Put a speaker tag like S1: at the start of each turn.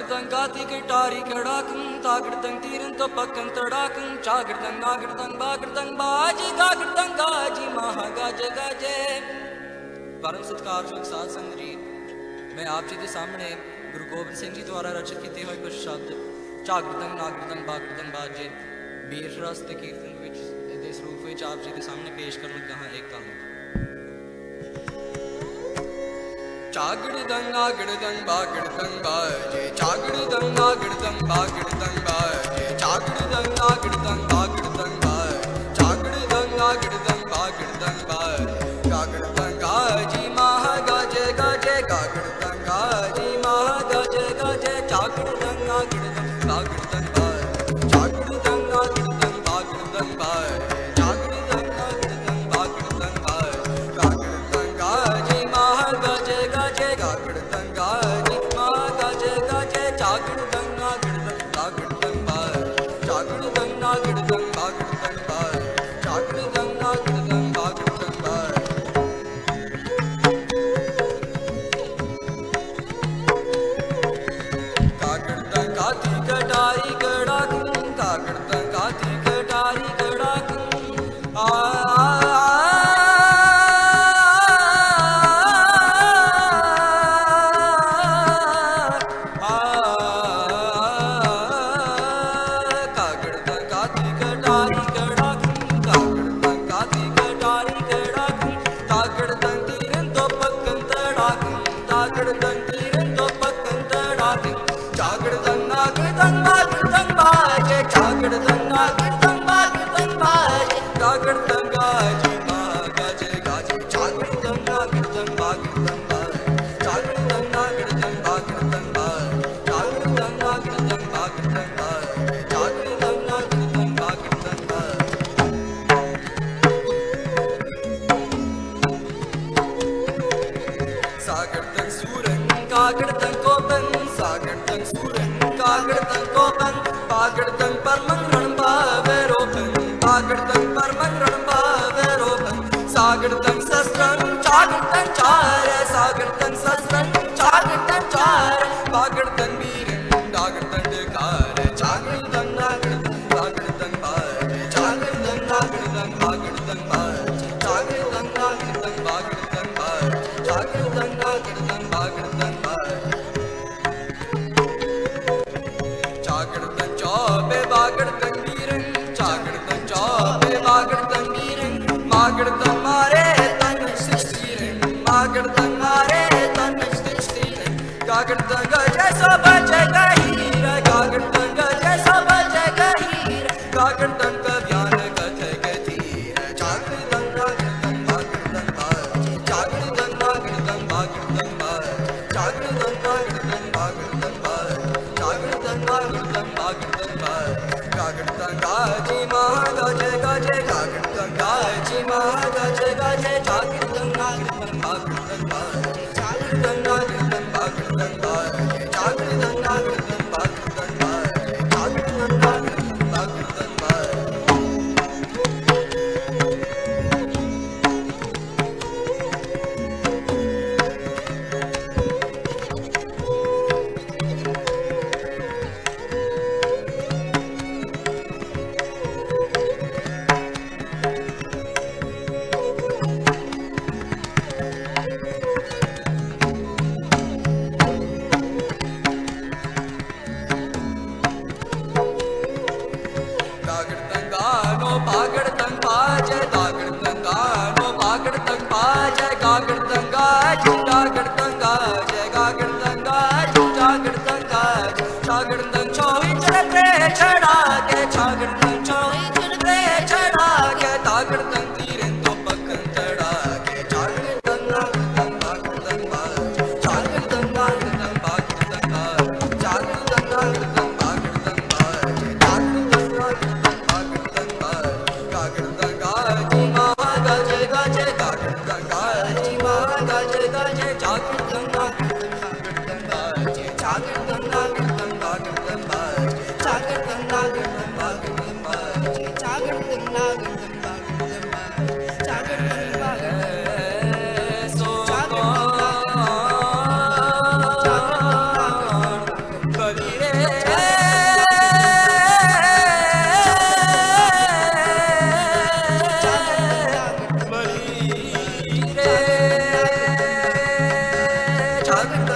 S1: Tagadang gati gitari kadakam, tagadang tiran to pakam tadakam, chagadang nagadang bagadang baji gagadang gaji mahagaje gaje। परम सत्कारयोग साध संगत जी, मैं आप जी के सामने गुरु गोबिंद सिंह जी द्वारा रचित किए हुए कुछ शब्द झागड़दंग नागड़दंग बागड़दंग बाजे बीर रस ते कीर्तन विच इस रूप विच आप जी के सामने पेश करने लगा हां। एक कहानी झागड़दंग नागड़दंग बागड़दंग बाजे झागड़दंग नागड़दंग बागड़दंग बाजे झागड़दंग नागड़दंग बागड़दंग बाजे झागड़दंग नागड़दंग बागड़दंग बाजे गागड़दंग गाजी महागाजे गाजे गागड़दंग गाजी महागाजे गाजे झागड़दंग नागड़दंग बागड़दंग बाजे झागड़दंग नागड़दंग बागड़दंग बाजे झागड़दंग नागड़दंग बागड़दंग बाजे गागड़दंग गाजी महागाजे गाजे गागड़दंग गाजी महागाजे गाजे झागड़दंग नागड़दंग बागड़दंग बाजे झागड़दंग नागड़दंग बागड़दंग बाजे झागड़दंग नागड़दंग बागड़दंग बाजे। कागड़दंग काती कटारी कड़ाकूं कागड़दंग काती कटारी कड़ाकूं कागड़दंग काती कटारी कड़ाकूं कागड़दंग काती कटारी कड़ाकूं तागड़दंग तीरन तो पक्कन तड़ाकूं तागड़दंग तीरन तो पक्कन तड़ाकूं झागड़दंग नागड़दंग बागड़दंग बाजे झागड़दंग नागड़दंग बागड़दंग बाजे गागड़दंग गाजी महागाजे गाजे झागड़दंग नागड़दंग बागड़दंग बाजे झागड़दंग नागड़दंग बागड़दंग बाजे झागड़दंग नागड़दंग बागड़दंग बाजे झागड़दंग नागड़दंग बागड़दंग बाजे। सागड़दंग सूरन कागड़दंग कोपन सागड़दंग सूरन कागड़दंग कोपन पागड़दंग परमंगरण बावेरोपन पागड़दंग परमंगरण बावेरोपन सागड़दंग शस्त्रं चागड़दंग चार सागड़दंग शस्त्रं चागड़दंग चार पागड़दंग वीरन गागड़दंग कार चागड़दंग नागड़दंग बागड़दंग बाजे चागड़दंग नागड़दंग बागड़दंग बाजे चागड़दंग नागड़दंग बागड़दंग बाजे झागड़दंग नागड़दंग बागड़दंग बाजे। झागड़दंग चौबे बागड़दंग वीरन झागड़दंग चौबे बागड़दंग वीरन मागड़दंग मारे तन सिस्तीरन मागड़दंग मारे तन सिस्तीरन गागड़दंग जैसा बजे गहीरा गागड़दंग जैसा बजे गहीरा गागड़दंग कव्यान कथे गधीर झागड़दंग नागड़दंग बागड़दंग बाजे झागड़दंग नागड़दंग बागड़दंग बाजे झागड़दंग नागड़दंग बागड़दंग बाजे झागड़दंग नागड़दंग बागड़दंग बाजे गागड़दंग गाजी महागाजे गाजे गागड़दंग गाजी महागाजे गाजे झागड़दंग नागड़दंग बागड़दंग बाजे झागड़दंग नागड़दंग बागड़दंग बाजे झागड़दंग नागड़दंग बागड़दंग बाजे झागड़दंग नागड़दंग बागड़दंग बाजे। दागड़दंग गानो बागड़दंग बाजे दागड़दंग गानो बागड़दंग बाजे गागड़दंग गाजी गागड़दंग गाजे गागड़दंग गाजी जागड़दंग गाजे झागड़दंग चौही चढ़े चढ़ा के झागड़दंग चौही चढ़े चढ़ा के दागड़दंग तीरन तो पक्कन चढ़ा के झागड़दंग नागड़दंग बागड़दंग बाजे झागड़दंग नागड़दंग बागड़दंग बाजे झागड़दंग नागड़दंग बागड़दंग बाजे झागड़दंग नागड़दंग बागड़दंग बाजे गागड़दंग गाजी महागाजे गाजे गागड़दंग गाजी महागाजे गाजे झागड़दंग नागड़दंग बागड़दंग बाजे झागड़दंग नागड़दंग बागड़दंग बाजे झागड़दंग नागड़दंग बागड़दंग बाजे झागड़दंग नागड़दंग बागड़दंग बाजे झागड़दंग सो कलियुग बड़ी रे जागृत